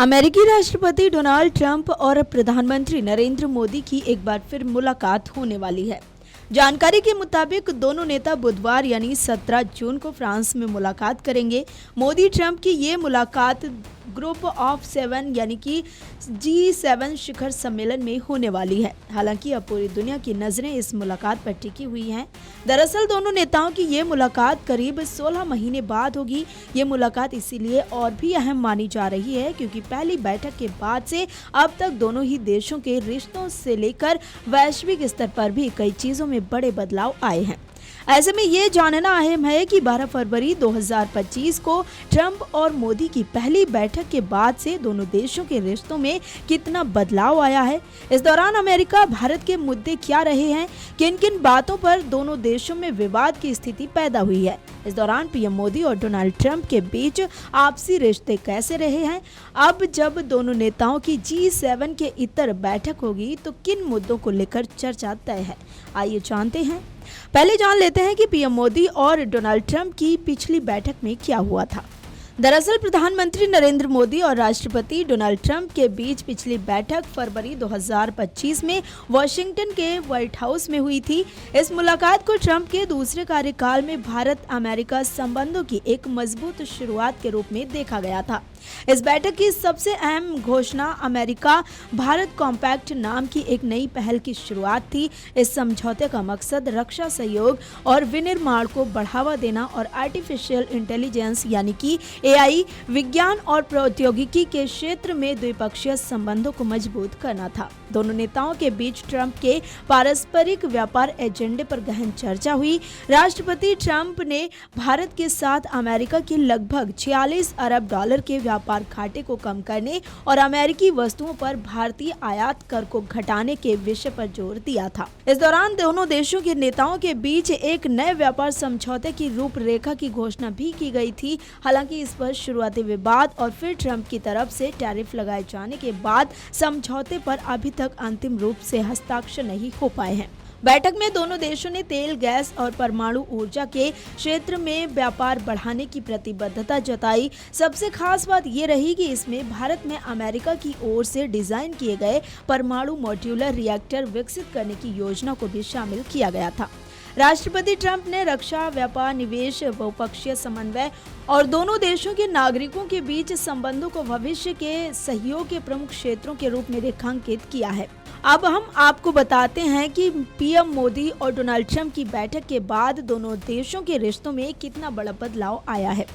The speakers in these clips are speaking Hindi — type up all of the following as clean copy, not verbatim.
अमेरिकी राष्ट्रपति डोनाल्ड ट्रंप और प्रधानमंत्री नरेंद्र मोदी की एक बार फिर मुलाकात होने वाली है। जानकारी के मुताबिक दोनों नेता बुधवार यानी 17 जून को फ्रांस में मुलाकात करेंगे। मोदी ट्रंप की ये मुलाकात ग्रुप ऑफ 7 यानी कि G7 शिखर सम्मेलन में होने वाली है। हालांकि अब पूरी दुनिया की नजरें इस मुलाकात पर टिकी हुई हैं। दरअसल दोनों नेताओं की ये मुलाकात करीब 16 महीने बाद होगी। ये मुलाकात इसीलिए और भी अहम मानी जा रही है क्योंकि पहली बैठक के बाद से अब तक दोनों ही देशों के रिश्तों से लेकर वैश्विक स्तर पर भी कई चीजों में बड़े बदलाव आए हैं। ऐसे में ये जानना अहम है कि 12 फरवरी 2025 को ट्रंप और मोदी की पहली बैठक के बाद से दोनों देशों के रिश्तों में कितना बदलाव आया है। इस दौरान अमेरिका भारत के मुद्दे क्या रहे हैं, किन किन बातों पर दोनों देशों में विवाद की स्थिति पैदा हुई है। इस दौरान पीएम मोदी और डोनाल्ड ट्रंप के बीच आपसी रिश्ते कैसे रहे हैं। अब जब दोनों नेताओं की G7 के इतर बैठक होगी तो किन मुद्दों को लेकर चर्चा तय है, आइए जानते हैं। पहले जान लेते हैं कि पीएम मोदी और डोनाल्ड ट्रंप की पिछली बैठक में क्या हुआ था। दरअसल प्रधानमंत्री नरेंद्र मोदी और राष्ट्रपति डोनाल्ड ट्रंप के बीच पिछली बैठक फरवरी 2025 में वॉशिंगटन के व्हाइट हाउस में हुई थी। इस मुलाकात को ट्रंप के दूसरे कार्यकाल में भारत अमेरिका संबंधों की एक मजबूत शुरुआत के रूप में देखा गया था। इस बैठक की सबसे अहम घोषणा अमेरिका भारत कॉम्पैक्ट नाम की एक नई पहल की शुरुआत थी। इस समझौते का मकसद रक्षा सहयोग और विनिर्माण को बढ़ावा देना और आर्टिफिशियल इंटेलिजेंस यानी कि AI, विज्ञान और प्रौद्योगिकी के क्षेत्र में द्विपक्षीय संबंधों को मजबूत करना था। दोनों नेताओं के बीच ट्रंप के पारस्परिक व्यापार एजेंडे पर गहन चर्चा हुई। राष्ट्रपति ट्रंप ने भारत के साथ अमेरिका के लगभग 46 अरब डॉलर के व्यापार घाटे को कम करने और अमेरिकी वस्तुओं पर भारतीय आयात कर को घटाने के विषय पर जोर दिया था। इस दौरान दोनों देशों के नेताओं के बीच एक नए व्यापार समझौते की रूपरेखा की घोषणा भी की गई थी। हालांकि इस पर शुरुआती विवाद और फिर ट्रंप की तरफ से टैरिफ लगाए जाने के बाद समझौते पर अभी तक अंतिम रूप से हस्ताक्षर नहीं हो पाए हैं। बैठक में दोनों देशों ने तेल, गैस और परमाणु ऊर्जा के क्षेत्र में व्यापार बढ़ाने की प्रतिबद्धता जताई। सबसे खास बात ये रही कि इसमें भारत में अमेरिका की ओर से डिजाइन किए गए परमाणु मॉड्यूलर रिएक्टर विकसित करने की योजना को भी शामिल किया गया था। राष्ट्रपति ट्रंप ने रक्षा, व्यापार, निवेश, बहुपक्षीय समन्वय और दोनों देशों के नागरिकों के बीच संबंधों को भविष्य के सहयोग के प्रमुख क्षेत्रों के रूप में रेखांकित किया है। अब हम आपको बताते हैं कि पीएम मोदी और डोनाल्ड ट्रंप की बैठक के बाद दोनों देशों के रिश्तों में कितना बड़ा बदलाव आया है।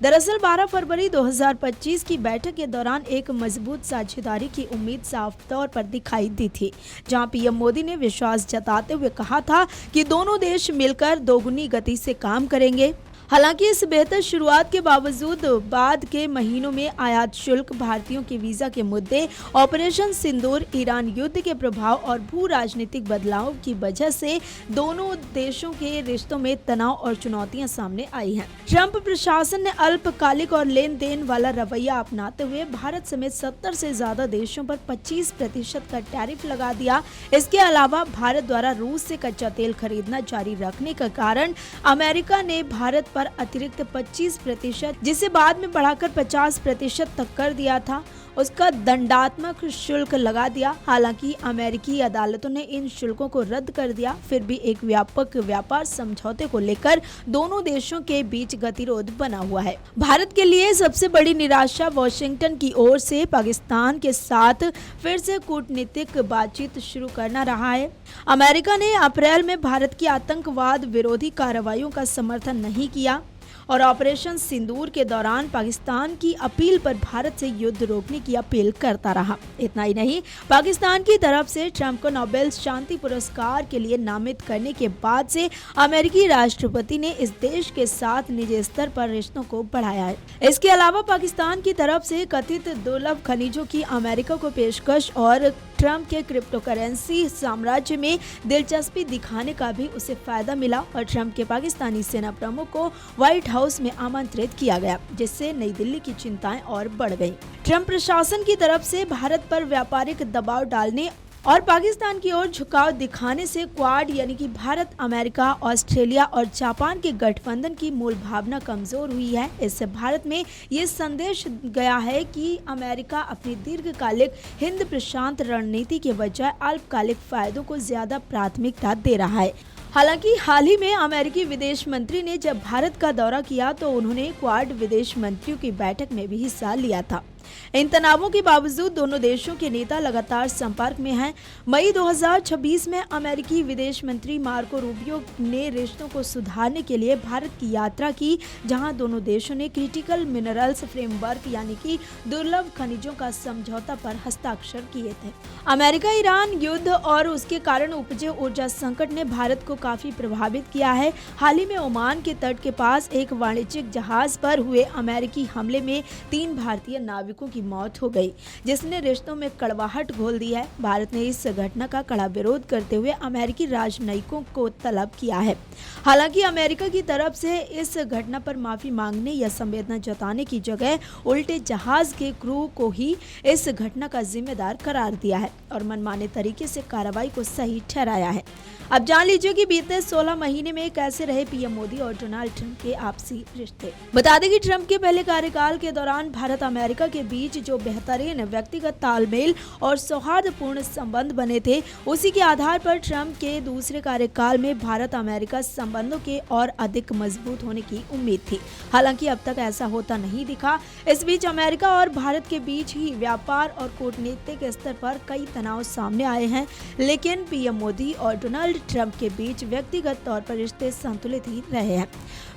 दरअसल 12 फरवरी 2025 की बैठक के दौरान एक मजबूत साझेदारी की उम्मीद साफ तौर पर दिखाई दी थी, जहां पीएम मोदी ने विश्वास जताते हुए कहा था कि दोनों देश मिलकर दोगुनी गति से काम करेंगे। हालांकि इस बेहतर शुरुआत के बावजूद बाद के महीनों में आयात शुल्क, भारतीयों के वीजा के मुद्दे, ऑपरेशन सिंदूर, ईरान युद्ध के प्रभाव और भू राजनीतिक बदलाव की वजह से दोनों देशों के रिश्तों में तनाव और चुनौतियां सामने आई हैं। ट्रंप प्रशासन ने अल्पकालिक और लेन देन वाला रवैया अपनाते हुए भारत समेत 70 से ज्यादा देशों पर 25% का टैरिफ लगा दिया। इसके अलावा भारत द्वारा रूस से कच्चा तेल खरीदना जारी रखने के कारण अमेरिका ने भारत पर अतिरिक्त 25%, जिसे बाद में बढ़ाकर 50% तक कर दिया था, उसका दंडात्मक शुल्क लगा दिया। हालांकि अमेरिकी अदालतों ने इन शुल्कों को रद्द कर दिया। फिर भी एक व्यापक व्यापार समझौते को लेकर दोनों देशों के बीच गतिरोध बना हुआ है। भारत के लिए सबसे बड़ी निराशा वॉशिंगटन की ओर से पाकिस्तान के साथ फिर से कूटनीतिक बातचीत शुरू करना रहा है। अमेरिका ने अप्रैल में भारत की आतंकवाद विरोधी कार्रवाइयों का समर्थन नहीं किया और ऑपरेशन सिंदूर के दौरान पाकिस्तान की अपील पर भारत से युद्ध रोकने की अपील करता रहा। इतना ही नहीं, पाकिस्तान की तरफ से ट्रंप को नोबेल शांति पुरस्कार के लिए नामित करने के बाद से अमेरिकी राष्ट्रपति ने इस देश के साथ निजी स्तर पर रिश्तों को बढ़ाया है। इसके अलावा पाकिस्तान की तरफ से कथित दुर्लभ खनिजों की अमेरिका को पेशकश और ट्रंप के क्रिप्टोकरेंसी साम्राज्य में दिलचस्पी दिखाने का भी उसे फायदा मिला और ट्रंप के पाकिस्तानी सेना प्रमुख को व्हाइट हाउस में आमंत्रित किया गया, जिससे नई दिल्ली की चिंताएं और बढ़ गईं। ट्रंप प्रशासन की तरफ से भारत पर व्यापारिक दबाव डालने और पाकिस्तान की ओर झुकाव दिखाने से क्वाड यानी कि भारत, अमेरिका, ऑस्ट्रेलिया और जापान के गठबंधन की मूल भावना कमजोर हुई है। इससे भारत में ये संदेश गया है कि अमेरिका अपनी दीर्घकालिक हिंद प्रशांत रणनीति के बजाय अल्पकालिक फायदों को ज्यादा प्राथमिकता दे रहा है। हालांकि हाल ही में अमेरिकी विदेश मंत्री ने जब भारत का दौरा किया तो उन्होंने क्वाड विदेश मंत्रियों की बैठक में भी हिस्सा लिया था। इन तनावों के बावजूद दोनों देशों के नेता लगातार संपर्क में हैं। मई 2026 में अमेरिकी विदेश मंत्री मार्को रूबियो ने रिश्तों को सुधारने के लिए भारत की यात्रा की, जहां दोनों देशों ने क्रिटिकल मिनरल्स फ्रेमवर्क यानी कि दुर्लभ खनिजों का समझौता पर हस्ताक्षर किए थे। अमेरिका ईरान युद्ध और उसके कारण उपजे ऊर्जा संकट ने भारत को काफी प्रभावित किया है। हाल ही में ओमान के तट के पास एक वाणिज्यिक जहाज पर हुए अमेरिकी हमले में 3 भारतीय नाविकों की मौत हो गई, जिसने रिश्तों में कड़वाहट घोल दी है। भारत ने इस घटना का कड़ा विरोध करते हुए अमेरिकी राजनयिकों को तलब किया है। हालांकि अमेरिका की तरफ से इस घटना पर माफी मांगने या संवेदना जताने की जगह उल्टे जहाज के क्रू को ही इस घटना का जिम्मेदार करार दिया है और मनमाने तरीके से कार्रवाई को सही ठहराया है। अब जान लीजिए कि बीते 16 महीने में कैसे रहे पीएम मोदी और डोनाल्ड ट्रंप के आपसी रिश्ते। बता दें कि ट्रंप के पहले कार्यकाल के दौरान भारत अमेरिका के बीच जो बेहतरीन व्यक्तिगत तालमेल और सौहार्दपूर्ण संबंध बने थे, उसी के आधार पर ट्रंप के दूसरे कार्यकाल में भारत अमेरिका संबंधों के और अधिक मजबूत होने की उम्मीद थी। हालांकि अब तक ऐसा होता नहीं दिखा। इस बीच अमेरिका और भारत के बीच ही व्यापार और कूटनीतिक स्तर पर कई तनाव सामने आए हैं, लेकिन पीएम मोदी और डोनाल्ड ट्रंप के बीच व्यक्तिगत तौर पर रिश्ते संतुलित ही रहे हैं।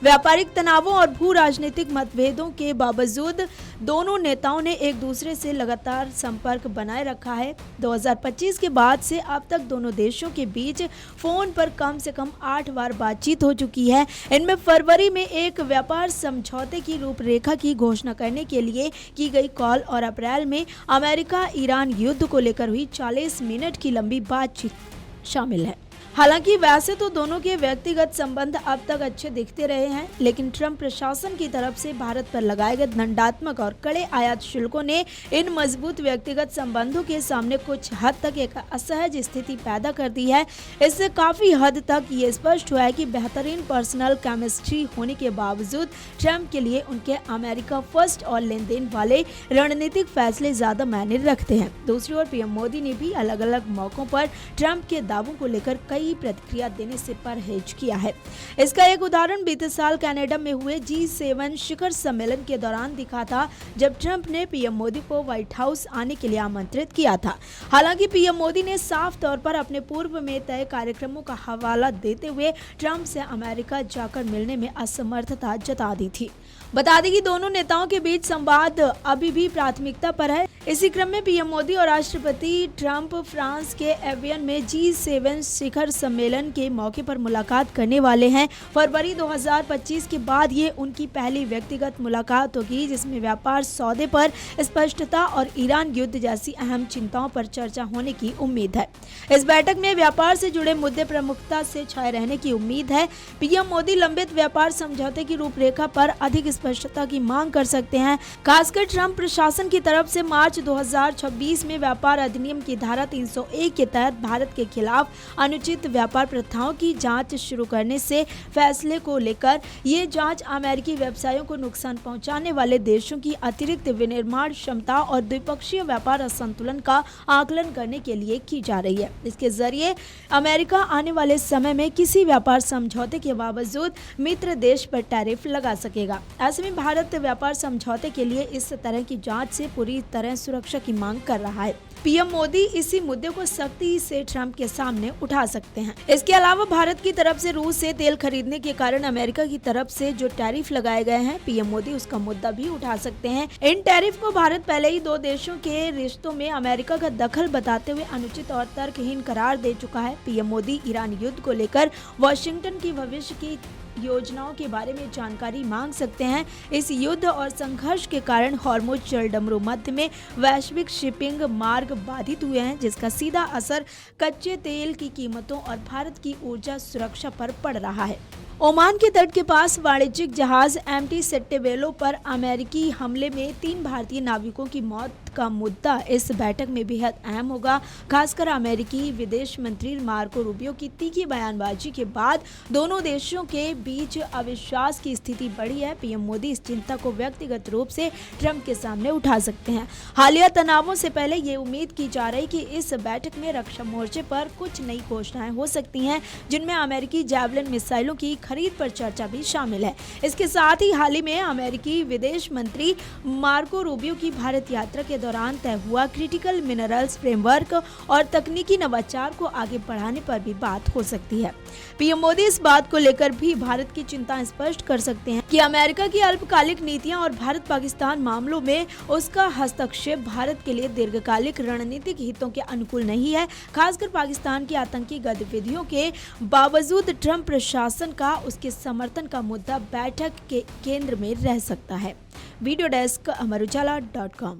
व्यापारिक तनावों और भू राजनीतिक मतभेदों के बावजूद दोनों नेताओं ने एक दूसरे से लगातार संपर्क बनाए रखा है। 2025 के बाद से अब तक दोनों देशों के बीच फोन पर कम से कम 8 बार बातचीत हो चुकी है। इनमें फरवरी में एक व्यापार समझौते की रूपरेखा की घोषणा करने के लिए की गई कॉल और अप्रैल में अमेरिका ईरान युद्ध को लेकर हुई 40 मिनट की लंबी बातचीत शामिल है। हालांकि वैसे तो दोनों के व्यक्तिगत संबंध अब तक अच्छे दिखते रहे हैं, लेकिन ट्रंप प्रशासन की तरफ से भारत पर लगाए गए दंडात्मक और कड़े आयात शुल्कों ने इन मजबूत व्यक्तिगत संबंधों के सामने कुछ हद तक एक असहज स्थिति पैदा कर दी है। इससे काफी हद तक ये स्पष्ट हुआ है कि बेहतरीन पर्सनल केमिस्ट्री होने के बावजूद ट्रंप के लिए उनके अमेरिका फर्स्ट और लेन देन वाले रणनीतिक फैसले ज्यादा मायने रखते हैं। दूसरी ओर पीएम मोदी ने भी अलग अलग मौकों पर ट्रंप के दावों को लेकर कई प्रतिक्रिया देने से परहेज किया है। इसका एक उदाहरण बीते साल कनाडा में हुए G7 शिखर सम्मेलन के दौरान दिखा था, जब ट्रंप ने पीएम मोदी को व्हाइट हाउस आने के लिए आमंत्रित किया था। हालांकि पीएम मोदी ने साफ तौर पर अपने पूर्व में तय कार्यक्रमों का हवाला देते हुए ट्रंप से अमेरिका जाकर मिलने में असमर्थता जता दी थी। बता दें कि दोनों नेताओं के बीच संवाद अभी भी प्राथमिकता पर है। इसी क्रम में पीएम मोदी और राष्ट्रपति ट्रंप फ्रांस के एवियन में G7 शिखर सम्मेलन के मौके पर मुलाकात करने वाले हैं। फरवरी 2025 के बाद ये उनकी पहली व्यक्तिगत मुलाकात होगी, जिसमें व्यापार सौदे पर स्पष्टता और ईरान युद्ध जैसी अहम चिंताओं पर चर्चा होने की उम्मीद है। इस बैठक में व्यापार से जुड़े मुद्दे प्रमुखता से छाए रहने की उम्मीद है। पीएम मोदी लंबित व्यापार समझौते की रूपरेखा पर अधिक स्पष्टता की मांग कर सकते हैं। खासकर ट्रंप प्रशासन की तरफ से मार्च 2026 में व्यापार अधिनियम की धारा 301 के तहत भारत के खिलाफ अनुचित व्यापार प्रथाओं की जांच शुरू करने से फैसले को लेकर ये जांच अमेरिकी व्यवसायों को नुकसान पहुंचाने वाले देशों की अतिरिक्त विनिर्माण क्षमता और द्विपक्षीय व्यापार असंतुलन का आकलन करने के लिए की जा रही है। इसके जरिए अमेरिका आने वाले समय में किसी व्यापार समझौते के बावजूद मित्र देश पर टैरिफ लगा सकेगा। ऐसे में भारत व्यापार समझौते के लिए इस तरह की जांच से पूरी तरह सुरक्षा की मांग कर रहा है। पीएम मोदी इसी मुद्दे को सख्ती से ट्रंप के सामने उठा सकते हैं। इसके अलावा भारत की तरफ से रूस से तेल खरीदने के कारण अमेरिका की तरफ से जो टैरिफ लगाए गए हैं, पीएम मोदी उसका मुद्दा भी उठा सकते हैं। इन टैरिफ को भारत पहले ही दो देशों के रिश्तों में अमेरिका का दखल बताते हुए अनुचित और तर्कहीन करार दे चुका है। पीएम मोदी ईरान युद्ध को लेकर वाशिंगटन की भविष्य की योजनाओं के बारे में जानकारी मांग सकते हैं। इस युद्ध और संघर्ष के कारण हॉर्मुज जलडमरू मध्य में वैश्विक शिपिंग मार्ग बाधित हुए हैं, जिसका सीधा असर कच्चे तेल की कीमतों और भारत की ऊर्जा सुरक्षा पर पड़ रहा है। ओमान के तट के पास वाणिज्यिक जहाज MT सेट्टेबेलो पर अमेरिकी हमले में 3 भारतीय नाविकों की मौत का मुद्दा इस बैठक में बेहद अहम होगा। खासकर अमेरिकी विदेश मंत्री मार्को रूबियो की तीखी बयानबाजी के बाद दोनों देशों के बीच अविश्वास की स्थिति बढ़ी है। पीएम मोदी इस चिंता को व्यक्तिगत रूप से ट्रंप के सामने उठा सकते हैं। हालिया तनावों से पहले ये उम्मीद की जा रही कि इस बैठक में रक्षा मोर्चे पर कुछ नई घोषणाएं हो सकती हैं, जिनमें अमेरिकी जैवलिन मिसाइलों की खरीद पर चर्चा भी शामिल है। इसके साथ ही हाल ही में अमेरिकी विदेश मंत्री मार्को रूबियो की भारत यात्रा के दौरान तय हुआ क्रिटिकल मिनरल्स फ्रेमवर्क और तकनीकी नवाचार को आगे बढ़ाने पर भी बात हो सकती है। पीएम मोदी इस बात को लेकर भी भारत की चिंता स्पष्ट कर सकते हैं कि अमेरिका की अल्पकालिक नीतियां और भारत पाकिस्तान मामलों में उसका हस्तक्षेप भारत के लिए दीर्घकालिक रणनीतिक हितों के अनुकूल नहीं है। खासकर पाकिस्तान की आतंकी गतिविधियों के बावजूद ट्रंप प्रशासन का उसके समर्थन का मुद्दा बैठक के केंद्र में रह सकता है। Video desk amarujala.com।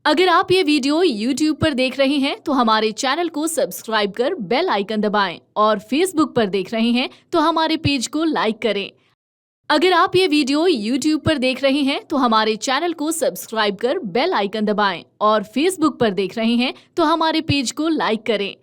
अगर आप ये वीडियो YouTube पर देख रहे हैं तो हमारे चैनल को सब्सक्राइब कर बेल आइकन दबाएं और Facebook पर देख रहे हैं तो हमारे पेज को लाइक करें। अगर आप ये वीडियो YouTube पर देख रहे हैं तो हमारे चैनल को सब्सक्राइब कर बेल आइकन दबाएं और Facebook पर देख रहे हैं तो हमारे पेज को लाइक करें।